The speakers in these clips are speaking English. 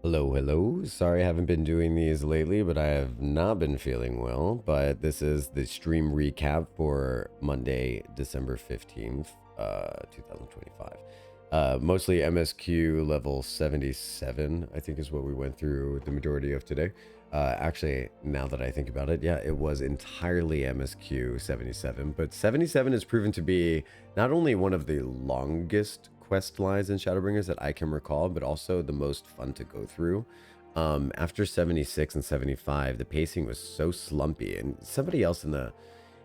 Hello, hello. Sorry I haven't been doing these lately, but I have not been feeling well. But this is the stream recap for Monday, December 15th, 2025. Mostly MSQ level 77, I think is what we went through the majority of today. Actually, now that I think about it, yeah, it was entirely MSQ 77. But 77 has proven to be not only one of the longest quest lines in Shadowbringers that I can recall, but also the most fun to go through. After 76 and 75, the pacing was so slumpy, and somebody else in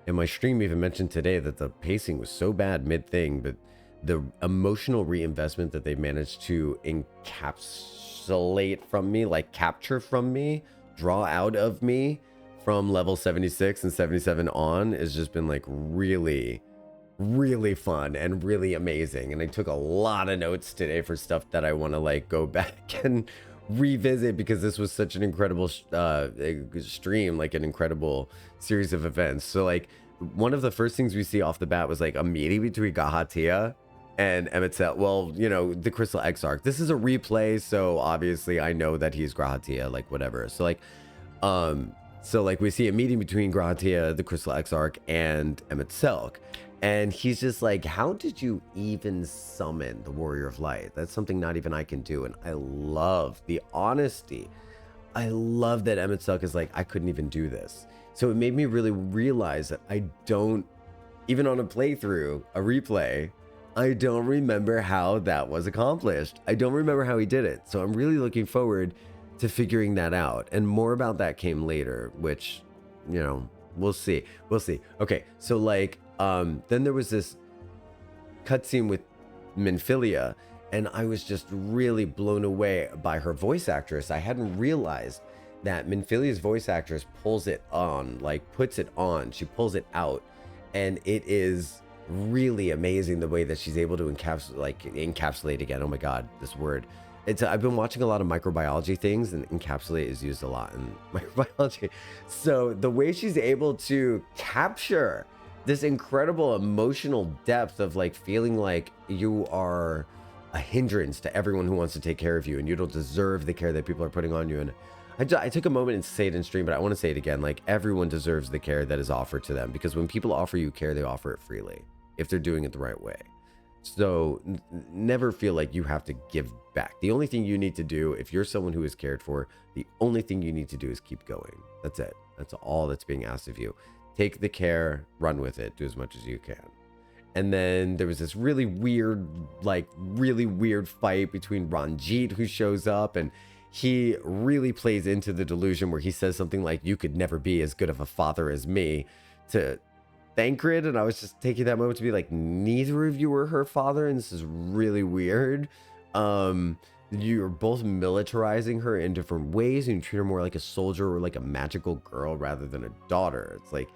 my stream even mentioned today that the pacing was so bad mid thing, but the emotional reinvestment that they managed to encapsulate from me, like capture from me, draw out of me from level 76 and 77 on, has just been like really fun and really amazing. And I took a lot of notes today for stuff that I want to like go back and revisit, because this was such an incredible stream, like an incredible series of events. So like one of the first things we see off the bat was like a meeting between Gahatia and Emetzel. Well, you know, the Crystal Exarch. This is a replay, so obviously I know that he's Grahatia, like whatever. So like we see a meeting between Grahatia, the Crystal Exarch, and Emetzel. And he's just like, how did you even summon the Warrior of Light? That's something not even I can do. And I love the honesty. I love that Emmett Suck is like, I couldn't even do this. So it made me really realize that I don't, even on a playthrough, a replay, I don't remember how that was accomplished. I don't remember how he did it. So I'm really looking forward to figuring that out. And more about that came later, which, you know, we'll see. We'll see. Okay, so like, then there was this cutscene with Minfilia, and I was just really blown away by her voice actress. I hadn't realized that Minfilia's voice actress pulls it on, like puts it on, she pulls it out, and it is really amazing the way that she's able to encapsulate again. Oh my god, this word. I've been watching a lot of microbiology things, and encapsulate is used a lot in microbiology. So the way she's able to capture this incredible emotional depth of like feeling like you are a hindrance to everyone who wants to take care of you, and you don't deserve the care that people are putting on you. And I took a moment and say it in stream, but I want to say it again. Like, everyone deserves the care that is offered to them, because when people offer you care, they offer it freely if they're doing it the right way. So never feel like you have to give back. The only thing you need to do, if you're someone who is cared for, the only thing you need to do is keep going. That's it. That's all that's being asked of you. Take the care, run with it, do as much as you can. And then there was this really weird fight between Ranjit, who shows up, and he really plays into the delusion where he says something like, you could never be as good of a father as me, to Thancred. And I was just taking that moment to be like, neither of you were her father, and this is really weird. You're both militarizing her in different ways, and you treat her more like a soldier or like a magical girl rather than a daughter. It's like,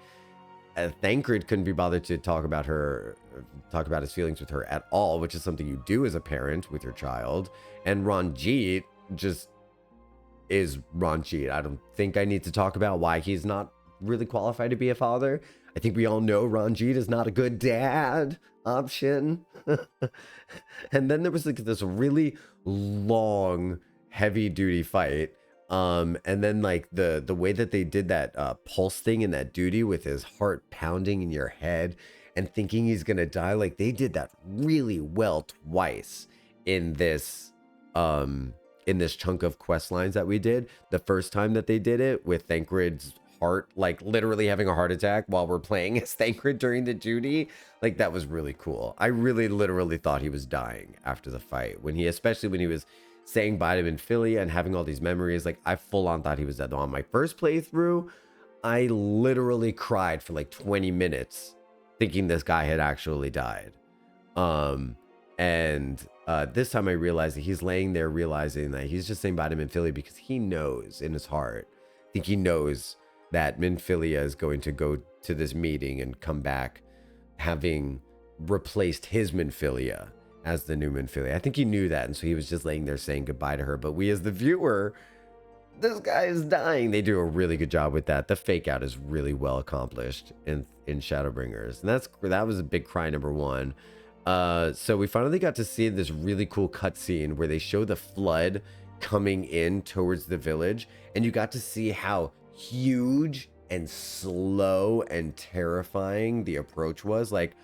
Thancred couldn't be bothered to talk about his feelings with her at all, which is something you do as a parent with your child. And Ranjit just is Ranjit. I don't think I need to talk about why he's not really qualified to be a father. I think we all know Ranjit is not a good dad option. And then there was like this really long, heavy duty fight. And then like the way that they did that pulse thing in that duty with his heart pounding in your head and thinking he's gonna die, like they did that really well twice in this chunk of quest lines that we did. The first time that they did it with Thancred's heart like literally having a heart attack while we're playing as Thancred during the duty, like that was really cool. I really literally thought he was dying after the fight, especially when he was saying bye to Minfilia and having all these memories. Like, I full on thought he was dead. On my first playthrough, I literally cried for like 20 minutes thinking this guy had actually died. And this time I realized that he's laying there realizing that he's just saying bye to Minfilia because he knows in his heart, I think he knows that Minfilia is going to go to this meeting and come back having replaced his Minfilia as the new Minfilia. I think he knew that, and so he was just laying there saying goodbye to her. But we as the viewer, this guy is dying. They do a really good job with that. The fake out is really well accomplished in Shadowbringers, and that was a big cry number one. So we finally got to see this really cool cutscene where they show the flood coming in towards the village, and you got to see how huge and slow and terrifying the approach was. Like,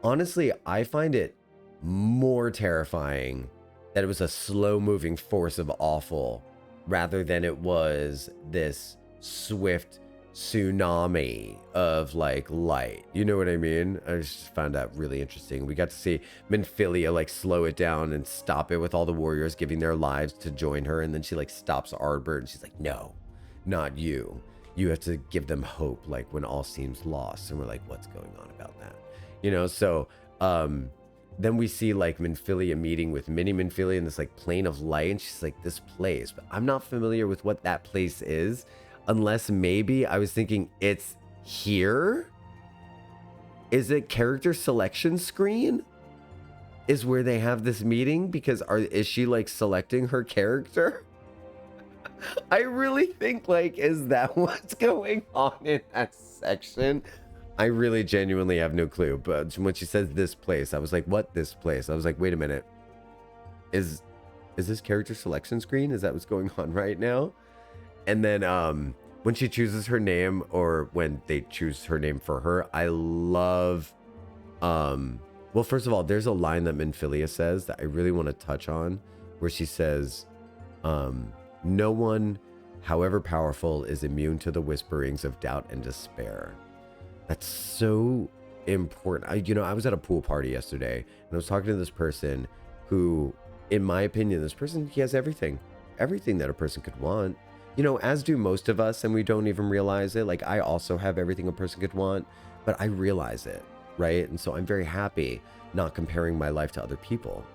honestly, I find it more terrifying that it was a slow moving force of awful rather than it was this swift tsunami of like light. You know what I mean? I just found that really interesting. We got to see Minfilia like slow it down and stop it with all the warriors giving their lives to join her, and then she like stops Ardbert and she's like, no, not you. You have to give them hope, like when all seems lost. And we're like, what's going on about that? You know, so then we see like Minfilia meeting with Mini Minfilia in this like plane of light, and she's like, this place, but I'm not familiar with what that place is, unless maybe I was thinking it's here. Is it character selection screen is where they have this meeting? Because is she like selecting her character? I really think like, is that what's going on in that section? I really genuinely have no clue. But when she says this place, I was like, what, this place? I was like, wait a minute. Is this character selection screen? Is that what's going on right now? And then when she chooses her name, or when they choose her name for her, I love well, first of all, there's a line that Minfilia says that I really want to touch on, where she says, no one, however powerful, is immune to the whisperings of doubt and despair. That's so important. I was at a pool party yesterday, and I was talking to this person who, in my opinion, this person, he has everything that a person could want. You know, as do most of us, and we don't even realize it. Like, I also have everything a person could want, but I realize it, right? And so I'm very happy not comparing my life to other people.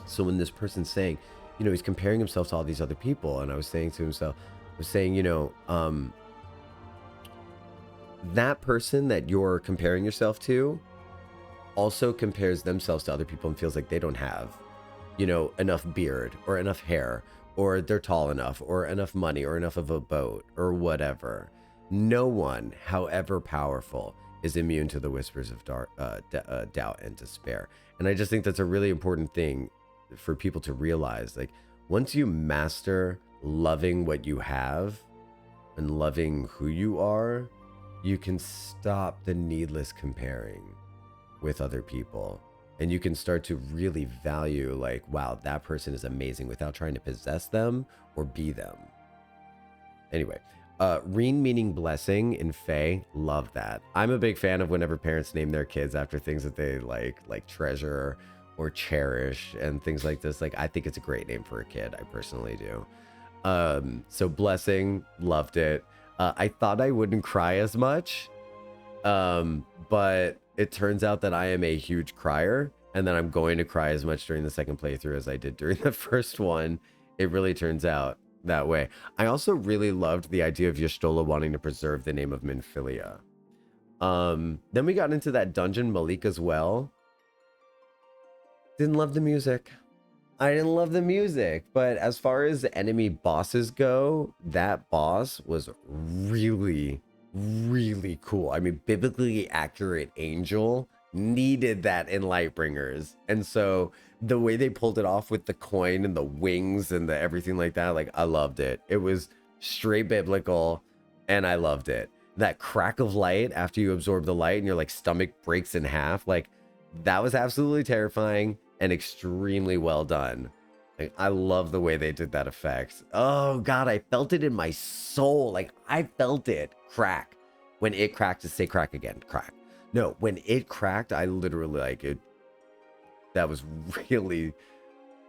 So when this person's saying, you know, he's comparing himself to all these other people, and I was saying to himself, that person that you're comparing yourself to also compares themselves to other people and feels like they don't have, you know, enough beard or enough hair, or they're tall enough, or enough money, or enough of a boat, or whatever. No one, however powerful, is immune to the whispers of doubt and despair. And I just think that's a really important thing for people to realize. Like, once you master loving what you have and loving who you are, you can stop the needless comparing with other people. And you can start to really value, like, wow, that person is amazing, without trying to possess them or be them. Anyway, Reen meaning blessing in Fae, love that. I'm a big fan of whenever parents name their kids after things that they like treasure or cherish and things like this. Like, I think it's a great name for a kid. I personally do. So blessing, loved it. I thought I wouldn't cry as much, but it turns out that I am a huge crier, and that I'm going to cry as much during the second playthrough as I did during the first one. It really turns out that way. I also really loved the idea of Y'shtola wanting to preserve the name of Minfilia. Then we got into that dungeon, Malika's Well. Didn't love the music. I didn't love the music, but as far as the enemy bosses go, that boss was really, really cool. I mean, biblically accurate angel needed that in Lightbringers. And so the way they pulled it off with the coin and the wings and the everything like that, like, I loved it. It was straight biblical, and I loved it. That crack of light after you absorb the light and your like stomach breaks in half, like, that was absolutely terrifying and extremely well done. Like, I love the way they did that effect. Oh god, I felt it in my soul. Like, I felt it crack. When it cracked, to say crack again, crack. No, when it cracked, I literally, like, it. That was really,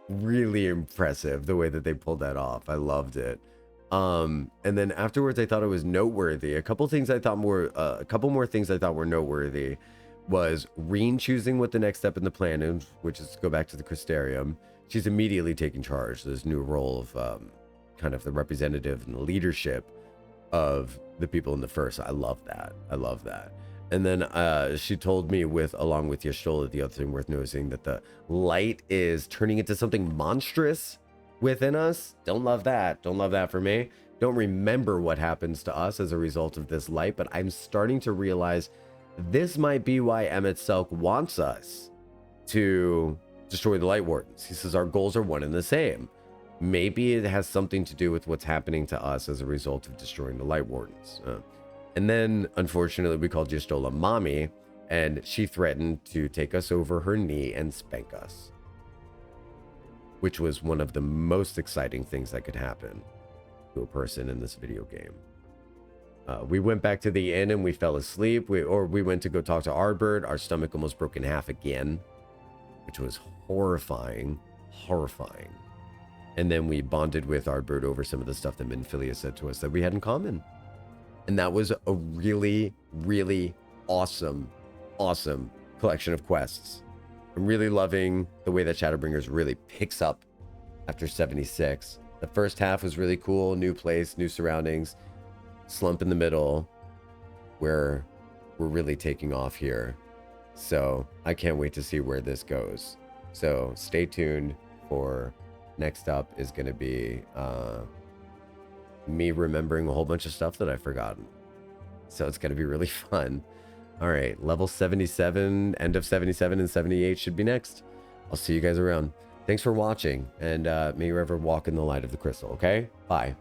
really impressive, the way that they pulled that off. I loved it. And then afterwards, I thought it was noteworthy. A couple more things I thought were noteworthy was Reen choosing what the next step in the plan is, which is to go back to the Crystarium. She's immediately taking charge. This new role of kind of the representative and the leadership of the people in the first. I love that. I love that. And then she told me, along with Y'shtola, the other thing worth noticing, that the light is turning into something monstrous within us. Don't love that. Don't love that for me. Don't remember what happens to us as a result of this light, but I'm starting to realize this might be why Emmett Selk wants us to destroy the Light Wardens. He says our goals are one and the same. maybe it has something to do with what's happening to us as a result of destroying the Light Wardens. And then, unfortunately, we called Jocktal mommy, and she threatened to take us over her knee and spank us, which was one of the most exciting things that could happen to a person in this video game. We went back to the inn and we fell asleep. We went to go talk to Ardbird. Our stomach almost broke in half again, which was horrifying. And then we bonded with Ardbird over some of the stuff that Minfilia said to us that we had in common. And that was a really, really awesome collection of quests. I'm really loving the way that Shadowbringers really picks up after 76. The first half was really cool. New place, new surroundings. Slump in the middle where we're really taking off here. So I can't wait to see where this goes. So stay tuned for next up is going to be me remembering a whole bunch of stuff that I've forgotten. So it's going to be really fun. All right, level 77, end of 77 and 78 should be next. I'll see you guys around. Thanks for watching, and may you ever walk in the light of the crystal, okay? Bye.